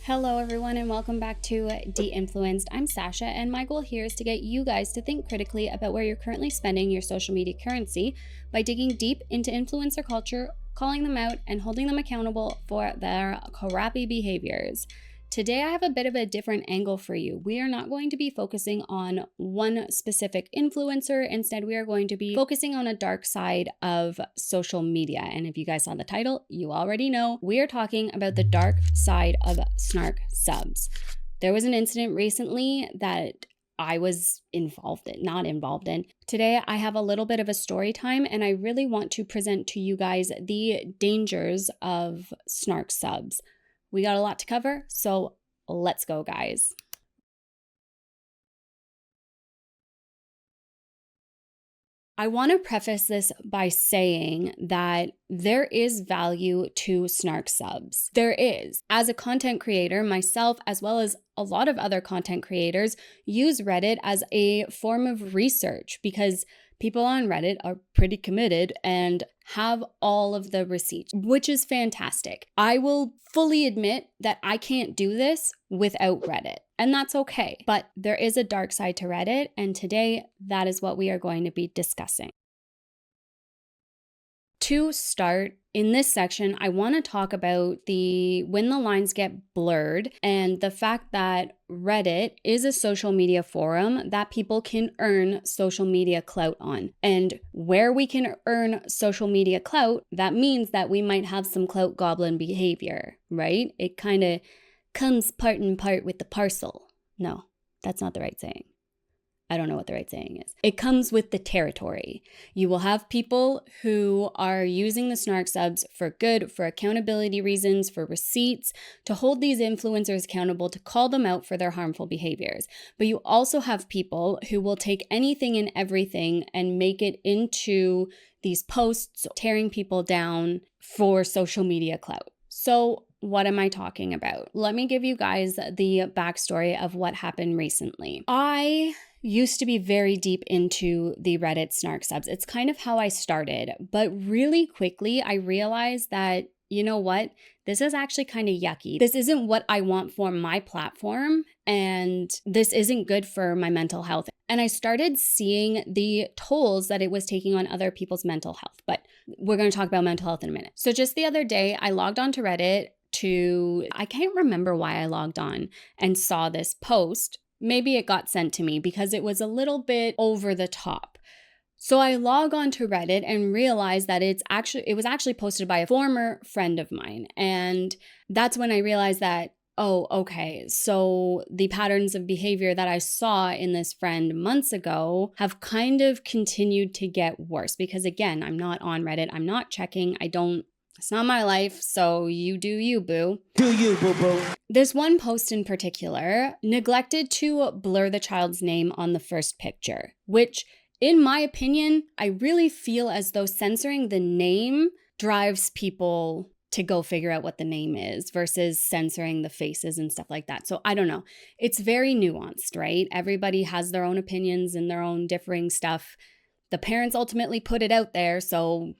Hello everyone and welcome back to De-Influenced. I'm Sasha and my goal here is to get you guys to think critically about where you're currently spending your social media currency by digging deep into influencer culture, calling them out, and holding them accountable for their crappy behaviors. Today I have a bit of a different angle for you. We are not going to be focusing on one specific influencer. Instead, we are going to be focusing on a dark side of social media. And if you guys saw the title, you already know we are talking about the dark side of Snark Subs. There was an incident recently that I was not involved in. Today, I have a little bit of a story time and I really want to present to you guys the dangers of Snark Subs. We got a lot to cover, so let's go, guys. I want to preface this by saying that there is value to Snark Subs. There is. As a content creator, myself, as well as a lot of other content creators, use Reddit as a form of research because people on Reddit are pretty committed and have all of the receipts, which is fantastic. I will fully admit that I can't do this without Reddit, and that's okay. But there is a dark side to Reddit, and today that is what we are going to be discussing. To start, in this section, I want to talk about when the lines get blurred and the fact that Reddit is a social media forum that people can earn social media clout on. And where we can earn social media clout, that means that we might have some clout goblin behavior, right? It kind of comes part and part with the parcel. No, that's not the right saying. I don't know what the right saying is. It comes with the territory. You will have people who are using the Snark Subs for good, for accountability reasons, for receipts, to hold these influencers accountable, to call them out for their harmful behaviors. But you also have people who will take anything and everything and make it into these posts, tearing people down for social media clout. So what am I talking about? Let me give you guys the backstory of what happened recently. I used to be very deep into the Reddit Snark Subs. It's kind of how I started, but really quickly I realized that, you know what? This is actually kind of yucky. This isn't what I want for my platform, and this isn't good for my mental health. And I started seeing the tolls that it was taking on other people's mental health, but we're going to talk about mental health in a minute. So just the other day, I logged onto Reddit I can't remember why I logged on and saw this post. Maybe it got sent to me because it was a little bit over the top. So I log on to Reddit and realize that it was actually posted by a former friend of mine. And that's when I realized that, oh, okay, so the patterns of behavior that I saw in this friend months ago have kind of continued to get worse because, again, I'm not on Reddit. I'm not checking. It's not my life, so you do you, boo. Do you, boo-boo. This one post in particular neglected to blur the child's name on the first picture, which, in my opinion, I really feel as though censoring the name drives people to go figure out what the name is versus censoring the faces and stuff like that. So I don't know. It's very nuanced, right? Everybody has their own opinions and their own differing stuff. The parents ultimately put it out there, so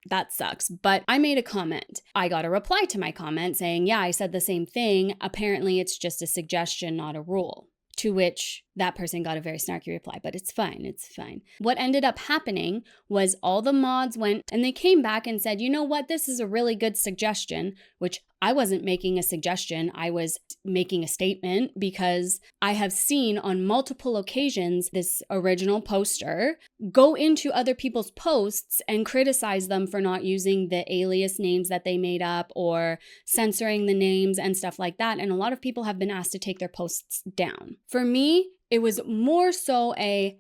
that sucks. But I made a comment. I got a reply to my comment saying, yeah, I said the same thing. Apparently, it's just a suggestion, not a rule. To which that person got a very snarky reply, but it's fine, it's fine. What ended up happening was all the mods went and they came back and said, you know what, this is a really good suggestion, which I wasn't making a suggestion, I was making a statement because I have seen on multiple occasions this original poster go into other people's posts and criticize them for not using the alias names that they made up or censoring the names and stuff like that. And a lot of people have been asked to take their posts down. For me, it was more so hey,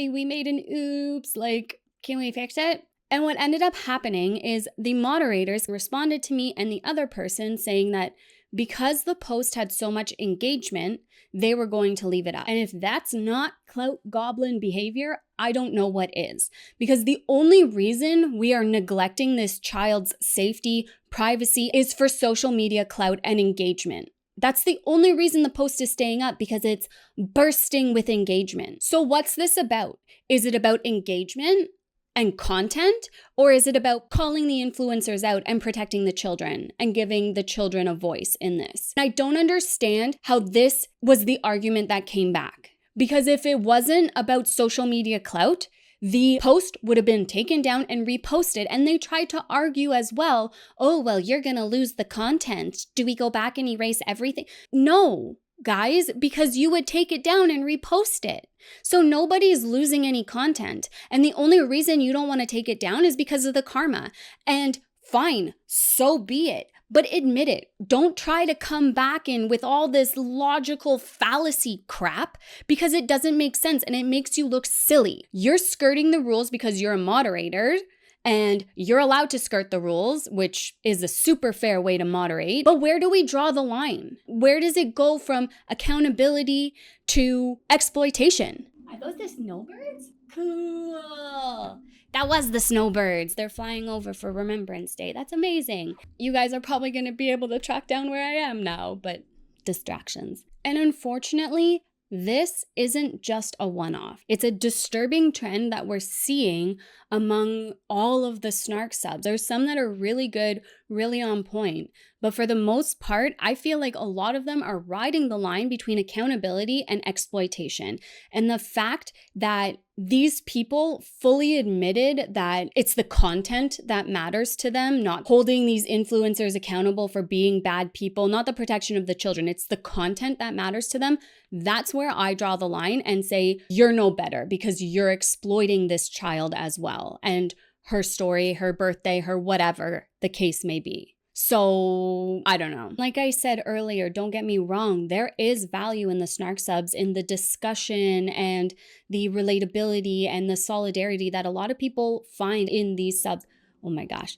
we made an oops, like, can we fix it? And what ended up happening is the moderators responded to me and the other person saying that because the post had so much engagement, they were going to leave it up. And if that's not clout goblin behavior, I don't know what is. Because the only reason we are neglecting this child's safety, privacy, is for social media clout and engagement. That's the only reason the post is staying up, because it's bursting with engagement. So what's this about? Is it about engagement? and content? Or is it about calling the influencers out and protecting the children and giving the children a voice in this? And I don't understand how this was the argument that came back. Because if it wasn't about social media clout, the post would have been taken down and reposted. And they tried to argue as well, oh, well, you're going to lose the content. Do we go back and erase everything? No, guys, because you would take it down and repost it. So nobody's losing any content. And the only reason you don't want to take it down is because of the karma. And fine, so be it. But admit it. Don't try to come back in with all this logical fallacy crap because it doesn't make sense and it makes you look silly. You're skirting the rules because you're a moderator and you're allowed to skirt the rules, which is a super fair way to moderate. But where do we draw the line? Where does it go from accountability to exploitation? Are those the snowbirds? Cool. That was the snowbirds. They're flying over for Remembrance Day. That's amazing. You guys are probably going to be able to track down where I am now, but distractions. And unfortunately, this isn't just a one-off. It's a disturbing trend that we're seeing among all of the Snark subs. There's some that are really good, really on point. But for the most part, I feel like a lot of them are riding the line between accountability and exploitation. And the fact that these people fully admitted that it's the content that matters to them, not holding these influencers accountable for being bad people, not the protection of the children. It's the content that matters to them. That's where I draw the line and say, you're no better because you're exploiting this child as well. And her story, her birthday, her whatever the case may be. So, I don't know. Like I said earlier, don't get me wrong, there is value in the Snark subs, in the discussion and the relatability and the solidarity that a lot of people find in these subs. Oh my gosh,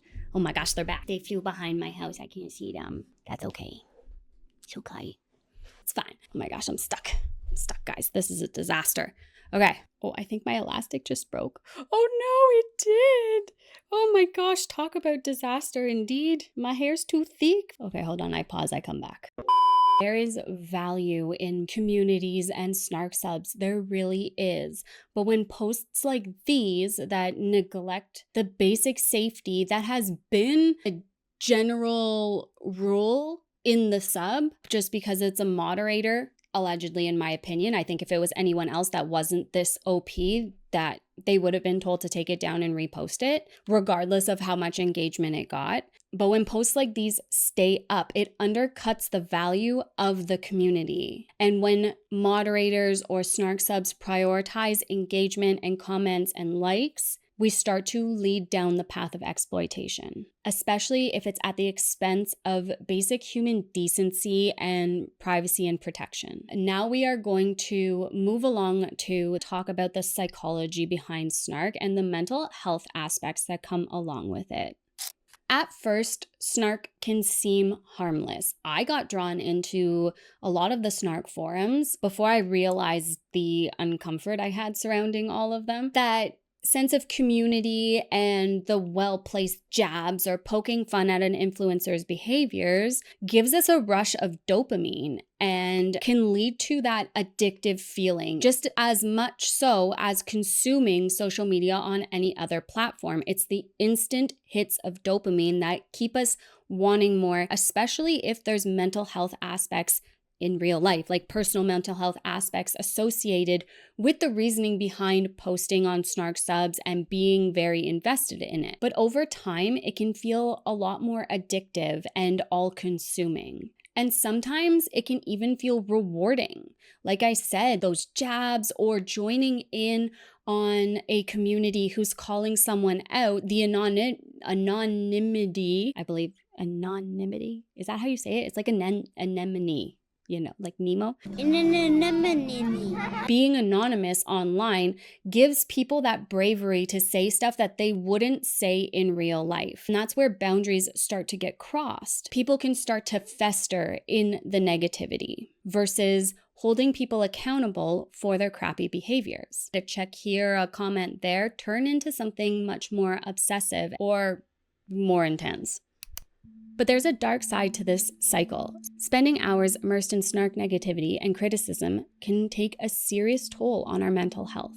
they're back. They flew behind my house. I can't see them. That's okay. It's okay. It's fine. Oh my gosh, I'm stuck. Guys. This is a disaster. Okay. Oh, I think my elastic just broke. Oh no, it did. Oh my gosh, talk about disaster indeed. My hair's too thick. Okay, hold on. I pause. I come back. There is value in communities and Snark subs. There really is. But when posts like these that neglect the basic safety that has been a general rule in the sub, just because it's a moderator, allegedly, in my opinion. I think if it was anyone else that wasn't this OP, that they would have been told to take it down and repost it, regardless of how much engagement it got. But when posts like these stay up, it undercuts the value of the community. And when moderators or Snark subs prioritize engagement and comments and likes, we start to lead down the path of exploitation, especially if it's at the expense of basic human decency and privacy and protection. Now we are going to move along to talk about the psychology behind Snark and the mental health aspects that come along with it. At first, Snark can seem harmless. I got drawn into a lot of the Snark forums before I realized the uncomfort I had surrounding all of them. That sense of community and the well-placed jabs or poking fun at an influencer's behaviors gives us a rush of dopamine and can lead to that addictive feeling, just as much so as consuming social media on any other platform. It's the instant hits of dopamine that keep us wanting more, especially if there's mental health aspects in real life, like personal mental health aspects associated with the reasoning behind posting on Snark subs and being very invested in it. But over time, it can feel a lot more addictive and all-consuming. And sometimes it can even feel rewarding. Like I said, those jabs or joining in on a community who's calling someone out, the anonymity, I believe, anonymity, is that how you say it? It's like anemone. You know, like Nemo. Being anonymous online gives people that bravery to say stuff that they wouldn't say in real life. And that's where boundaries start to get crossed. People can start to fester in the negativity versus holding people accountable for their crappy behaviors. A check here, a comment there, turn into something much more obsessive or more intense. But there's a dark side to this cycle. Spending hours immersed in Snark negativity and criticism can take a serious toll on our mental health.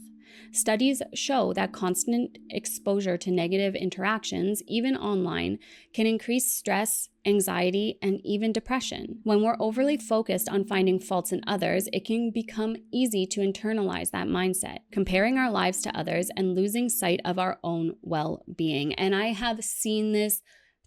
Studies show that constant exposure to negative interactions, even online, can increase stress, anxiety, and even depression. When we're overly focused on finding faults in others, it can become easy to internalize that mindset, comparing our lives to others and losing sight of our own well-being. And I have seen this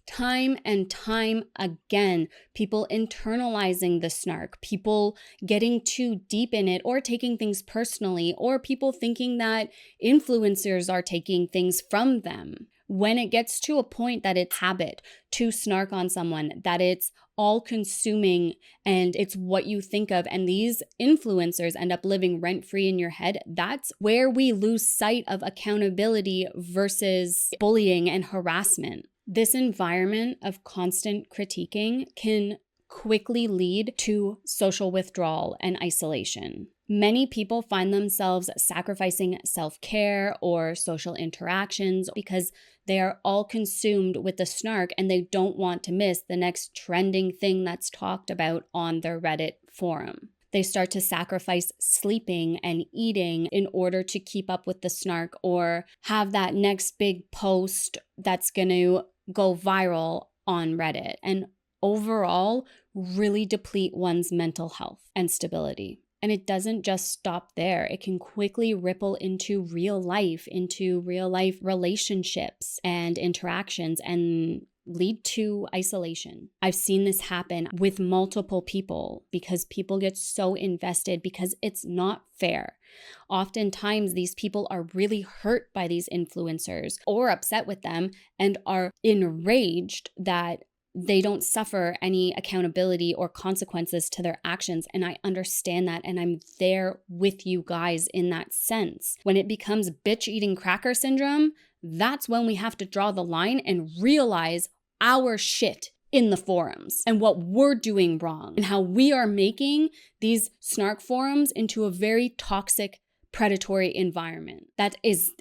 time and time again, people internalizing the snark, people getting too deep in it or taking things personally, or people thinking that influencers are taking things from them. When it gets to a point that it's habit to snark on someone, that it's all consuming and it's what you think of, and these influencers end up living rent-free in your head, that's where we lose sight of accountability versus bullying and harassment. This environment of constant critiquing can quickly lead to social withdrawal and isolation. Many people find themselves sacrificing self-care or social interactions because they are all consumed with the snark and they don't want to miss the next trending thing that's talked about on their Reddit forum. They start to sacrifice sleeping and eating in order to keep up with the snark or have that next big post that's going to go viral on Reddit, and overall really deplete one's mental health and stability. And it doesn't just stop there. It can quickly ripple into real life relationships and interactions and lead to isolation. I've seen this happen with multiple people because people get so invested because it's not fair. Oftentimes, these people are really hurt by these influencers or upset with them and are enraged that they don't suffer any accountability or consequences to their actions. And I understand that. And I'm there with you guys in that sense. When it becomes bitch eating cracker syndrome, that's when we have to draw the line and realize our shit in the forums and what we're doing wrong and how we are making these snark forums into a very toxic, predatory environment that is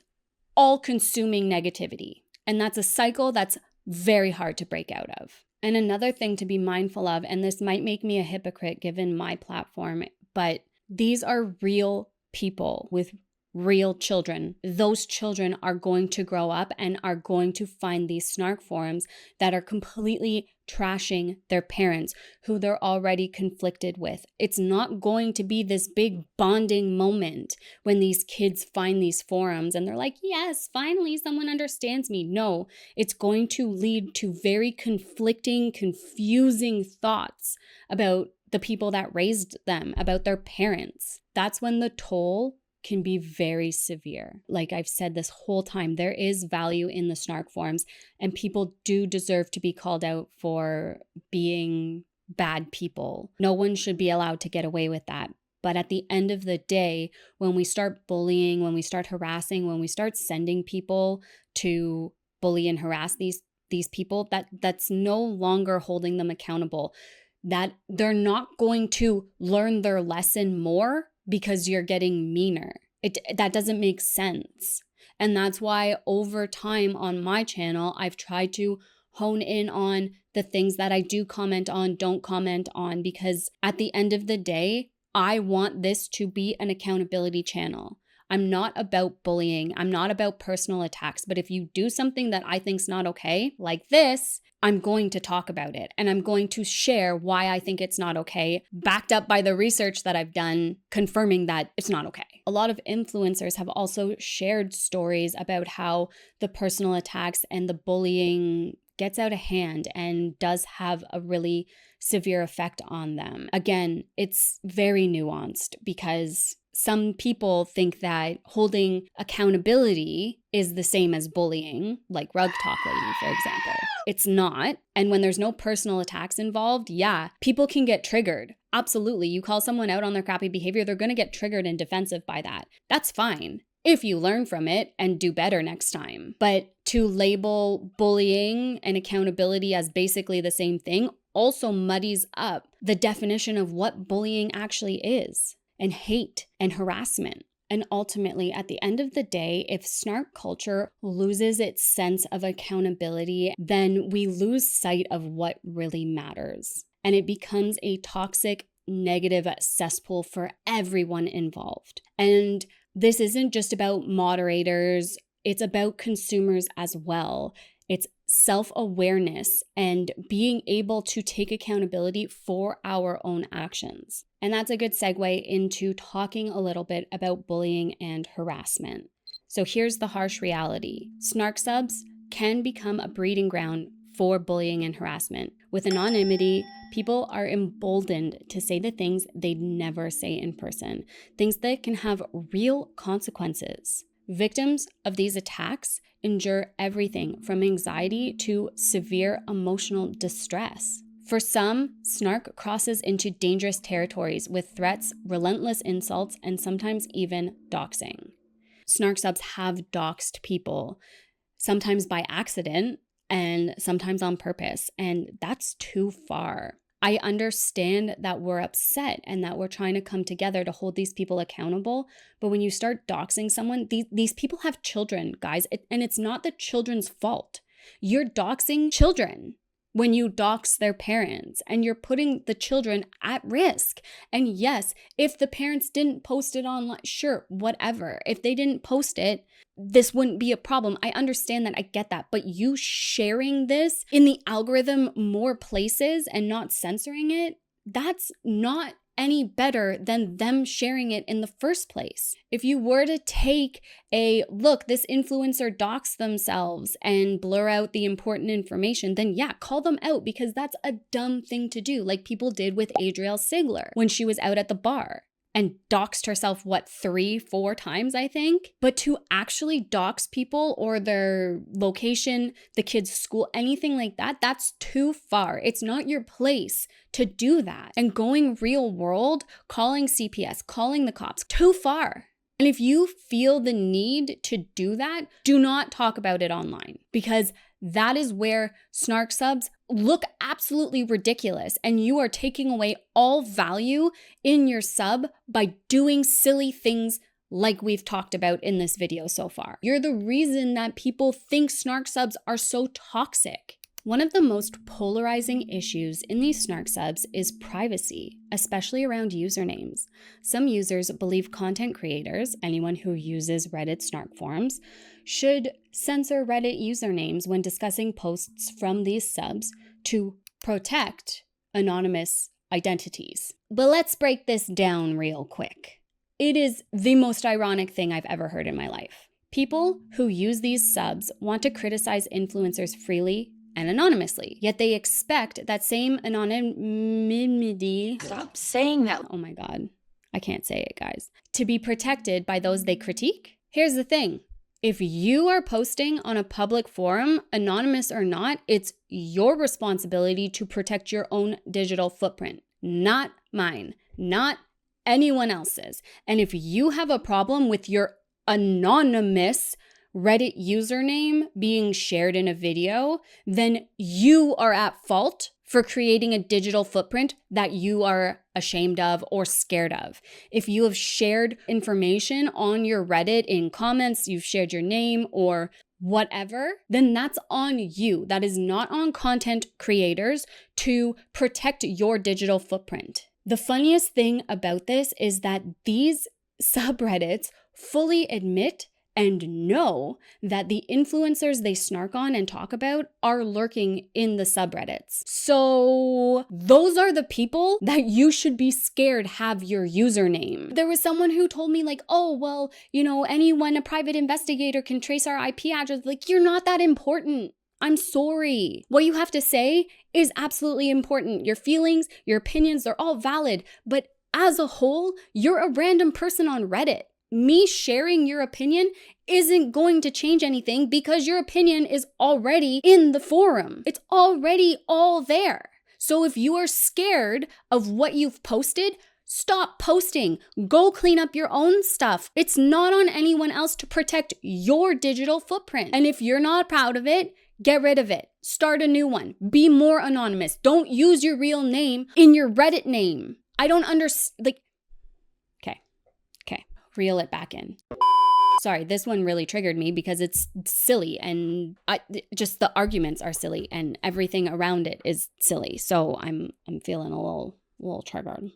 all consuming negativity. And that's a cycle that's very hard to break out of. And another thing to be mindful of, and this might make me a hypocrite given my platform, but these are real people with real children. Those children are going to grow up and are going to find these snark forums that are completely trashing their parents who they're already conflicted with. It's not going to be this big bonding moment when these kids find these forums and they're like, yes, finally someone understands me. No, it's going to lead to very conflicting, confusing thoughts about the people that raised them, about their parents. That's when the toll can be very severe. Like I've said this whole time, there is value in the snark forums and people do deserve to be called out for being bad people. No one should be allowed to get away with that. But at the end of the day, when we start bullying, when we start harassing, when we start sending people to bully and harass these people, that's no longer holding them accountable. That they're not going to learn their lesson more because you're getting meaner. That doesn't make sense. And that's why over time on my channel, I've tried to hone in on the things that I do comment on, don't comment on, because at the end of the day, I want this to be an accountability channel. I'm not about bullying. I'm not about personal attacks. But if you do something that I think's not okay, like this, I'm going to talk about it and I'm going to share why I think it's not okay, backed up by the research that I've done confirming that it's not okay. A lot of influencers have also shared stories about how the personal attacks and the bullying gets out of hand and does have a really severe effect on them. Again, it's very nuanced because some people think that holding accountability is the same as bullying, like Rug Talk Lady, for example. It's not. And when there's no personal attacks involved, yeah, people can get triggered. Absolutely. You call someone out on their crappy behavior, they're going to get triggered and defensive by that. That's fine if you learn from it and do better next time. But to label bullying and accountability as basically the same thing also muddies up the definition of what bullying actually is, and hate and harassment. And ultimately, at the end of the day, if snark culture loses its sense of accountability, then we lose sight of what really matters. And it becomes a toxic, negative cesspool for everyone involved. And This isn't just about moderators, it's about consumers as well. It's self-awareness and being able to take accountability for our own actions. And that's a good segue into talking a little bit about bullying and harassment. So here's the harsh reality. Snark Subs can become a breeding ground for bullying and harassment. With anonymity, people are emboldened to say the things they'd never say in person, things that can have real consequences. Victims of these attacks endure everything from anxiety to severe emotional distress. For some, Snark crosses into dangerous territories with threats, relentless insults, and sometimes even doxing. Snark Subs have doxed people, sometimes by accident and sometimes on purpose, and that's too far. I understand that we're upset and that we're trying to come together to hold these people accountable, but when you start doxing someone, these people have children, guys, and it's not the children's fault. You're doxing children when you dox their parents, and you're putting the children at risk. And yes, if the parents didn't post it online, sure, whatever. If they didn't post it, this wouldn't be a problem. I understand that, I get that, but you sharing this in the algorithm more places and not censoring it, that's not any better than them sharing it in the first place. If you were to take a look, this influencer doxed themselves and blur out the important information, then yeah, call them out, because that's a dumb thing to do, like people did with Adrielle Sigler when she was out at the bar and doxed herself, 3-4 times, I think? But to actually dox people or their location, the kid's school, anything like that, that's too far. It's not your place to do that. And going real world, calling CPS, calling the cops, too far. And if you feel the need to do that, do not talk about it online, because that is where Snark Subs look absolutely ridiculous, and you are taking away all value in your sub by doing silly things like we've talked about in this video so far. You're the reason that people think Snark Subs are so toxic. One of the most polarizing issues in these Snark Subs is privacy, especially around usernames. Some users believe content creators, anyone who uses Reddit Snark forums, should censor Reddit usernames when discussing posts from these subs to protect anonymous identities. But let's break this down real quick. It is the most ironic thing I've ever heard in my life. People who use these subs want to criticize influencers freely and anonymously, yet they expect that same anonymity— Stop saying that. Oh my God, I can't say it, guys— to be protected by those they critique. Here's the thing. If you are posting on a public forum, anonymous or not, it's your responsibility to protect your own digital footprint, not mine, not anyone else's. And if you have a problem with your anonymous Reddit username being shared in a video, then you are at fault for creating a digital footprint that you are ashamed of or scared of. If you have shared information on your Reddit in comments, you've shared your name or whatever, then that's on you. That is not on content creators to protect your digital footprint. The funniest thing about this is that these subreddits fully admit and know that the influencers they snark on and talk about are lurking in the subreddits. So those are the people that you should be scared have your username. There was someone who told me like, oh, well, anyone, a private investigator can trace our IP address. Like, you're not that important. I'm sorry. What you have to say is absolutely important. Your feelings, your opinions, they're all valid. But as a whole, you're a random person on Reddit. Me sharing your opinion isn't going to change anything because your opinion is already in the forum. It's already all there. So if you are scared of what you've posted, stop posting. Go clean up your own stuff. It's not on anyone else to protect your digital footprint. And if you're not proud of it, get rid of it. Start a new one. Be more anonymous. Don't use your real name in your Reddit name. I don't understand. Okay. Reel it back in. Sorry, this one really triggered me because it's silly and just the arguments are silly and everything around it is silly. So I'm feeling a little triggered,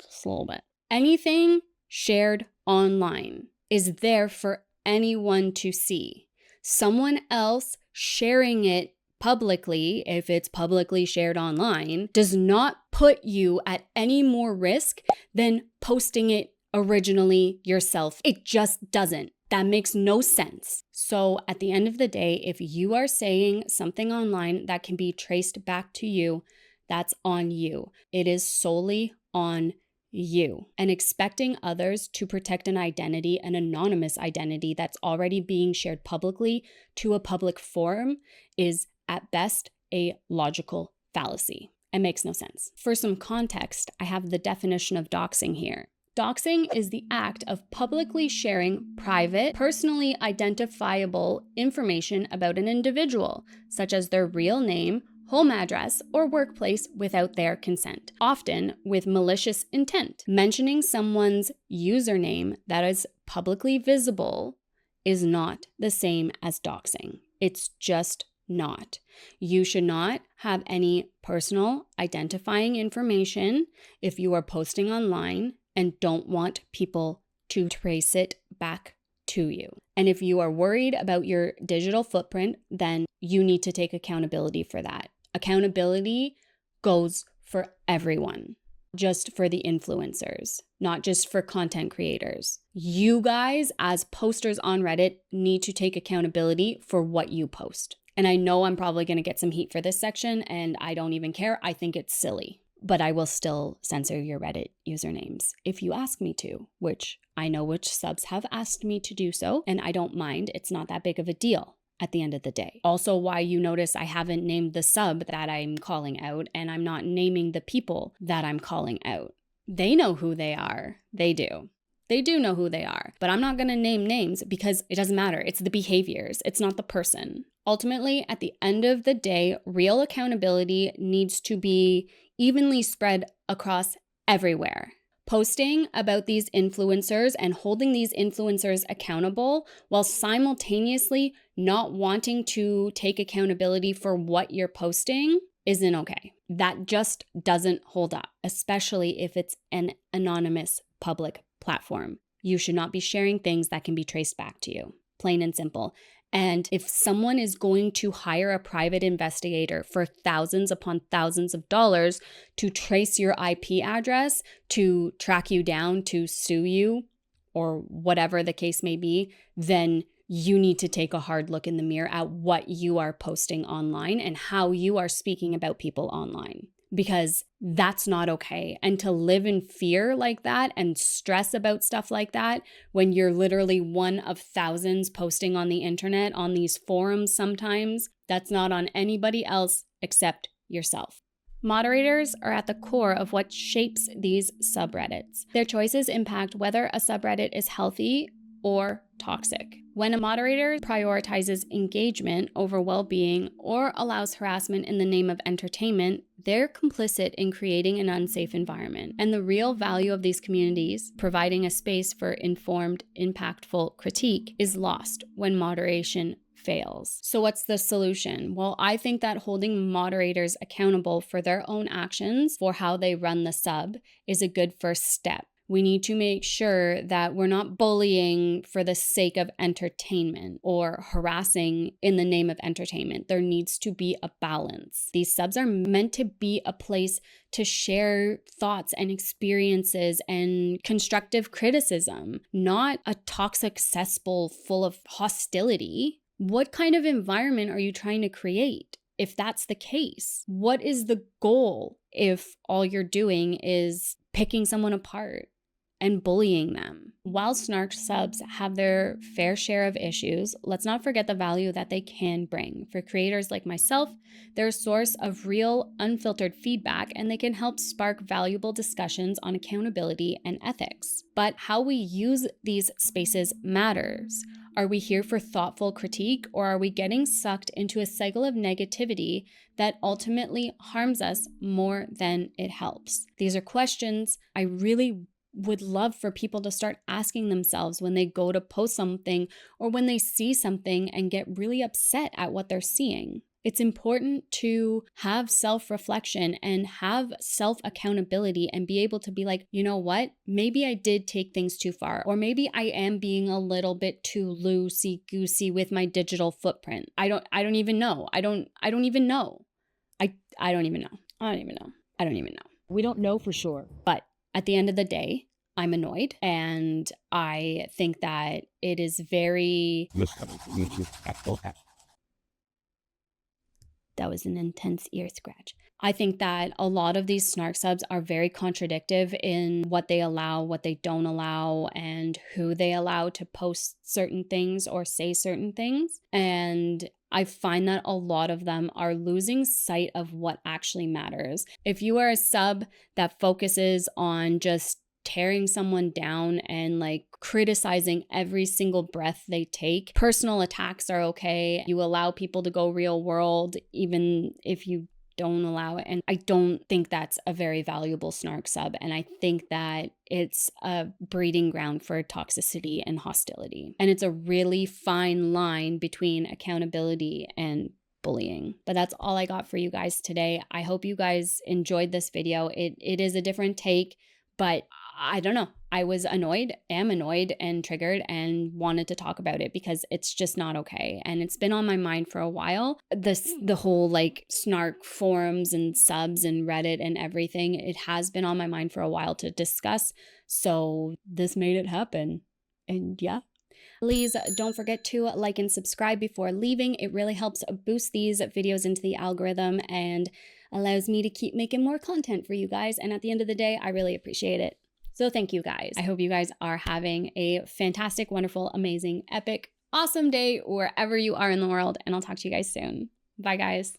just a little bit. Anything shared online is there for anyone to see. Someone else sharing it publicly, if it's publicly shared online, does not put you at any more risk than posting it originally yourself. It just doesn't. That makes no sense. So at the end of the day, if you are saying something online that can be traced back to you, that's on you. It is solely on you. And expecting others to protect an identity, an anonymous identity that's already being shared publicly to a public forum is at best a logical fallacy. It makes no sense. For some context, I have the definition of doxing here. Doxing is the act of publicly sharing private, personally identifiable information about an individual, such as their real name, home address, or workplace without their consent, often with malicious intent. Mentioning someone's username that is publicly visible is not the same as doxing. It's just not. You should not have any personal identifying information if you are posting online and don't want people to trace it back to you. And if you are worried about your digital footprint, then you need to take accountability for that. Accountability goes for everyone, just for the influencers, not just for content creators. You guys, as posters on Reddit, need to take accountability for what you post. And I know I'm probably going to get some heat for this section, and I don't even care. I think it's silly. But I will still censor your Reddit usernames if you ask me to, which I know which subs have asked me to do so, and I don't mind. It's not that big of a deal at the end of the day. Also, why you notice I haven't named the sub that I'm calling out, and I'm not naming the people that I'm calling out. They know who they are. They do. They do know who they are. But I'm not going to name names because it doesn't matter. It's the behaviors. It's not the person. Ultimately, at the end of the day, real accountability needs to be evenly spread across everywhere. Posting about these influencers and holding these influencers accountable while simultaneously not wanting to take accountability for what you're posting isn't okay. That just doesn't hold up, especially if it's an anonymous public platform. You should not be sharing things that can be traced back to you, plain and simple. And if someone is going to hire a private investigator for thousands upon thousands of dollars to trace your IP address, to track you down, to sue you, or whatever the case may be, then you need to take a hard look in the mirror at what you are posting online and how you are speaking about people online. Because that's not okay. And to live in fear like that and stress about stuff like that when you're literally one of thousands posting on the internet, on these forums sometimes, that's not on anybody else except yourself. Moderators are at the core of what shapes these subreddits. Their choices impact whether a subreddit is healthy or toxic. When a moderator prioritizes engagement over well-being or allows harassment in the name of entertainment, they're complicit in creating an unsafe environment. And the real value of these communities, providing a space for informed, impactful critique, is lost when moderation fails. So what's the solution? Well, I think that holding moderators accountable for their own actions, for how they run the sub, is a good first step. We need to make sure that we're not bullying for the sake of entertainment or harassing in the name of entertainment. There needs to be a balance. These subs are meant to be a place to share thoughts and experiences and constructive criticism, not a toxic cesspool full of hostility. What kind of environment are you trying to create? If that's the case, what is the goal if all you're doing is picking someone apart and bullying them? While Snark Subs have their fair share of issues, let's not forget the value that they can bring. For creators like myself, they're a source of real, unfiltered feedback, and they can help spark valuable discussions on accountability and ethics. But how we use these spaces matters. Are we here for thoughtful critique, or are we getting sucked into a cycle of negativity that ultimately harms us more than it helps? These are questions I really would love for people to start asking themselves when they go to post something or when they see something and get really upset at what they're seeing. It's important to have self-reflection and have self-accountability and be able to be like, you know what? Maybe I did take things too far, or maybe I am being a little bit too loosey-goosey with my digital footprint. I don't even know. I don't even know. I don't even know. I don't even know. I don't even know. We don't know for sure. But at the end of the day, I'm annoyed, and I think that it is very... That was an intense ear scratch. I think that a lot of these Snark Subs are very contradictive in what they allow, what they don't allow, and who they allow to post certain things or say certain things. And I find that a lot of them are losing sight of what actually matters. If you are a sub that focuses on just tearing someone down and like criticizing every single breath they take, personal attacks are okay. You allow people to go real world even if you don't allow it. And I don't think that's a very valuable Snark sub. And I think that it's a breeding ground for toxicity and hostility. And it's a really fine line between accountability and bullying. But that's all I got for you guys today. I hope you guys enjoyed this video. It is a different take, but I don't know. I was annoyed, am annoyed and triggered and wanted to talk about it because it's just not okay. And it's been on my mind for a while. The whole like Snark forums and subs and Reddit and everything, it has been on my mind for a while to discuss. So this made it happen. And yeah. Please don't forget to like and subscribe before leaving. It really helps boost these videos into the algorithm and allows me to keep making more content for you guys. And at the end of the day, I really appreciate it. So thank you guys. I hope you guys are having a fantastic, wonderful, amazing, epic, awesome day wherever you are in the world. And I'll talk to you guys soon. Bye guys.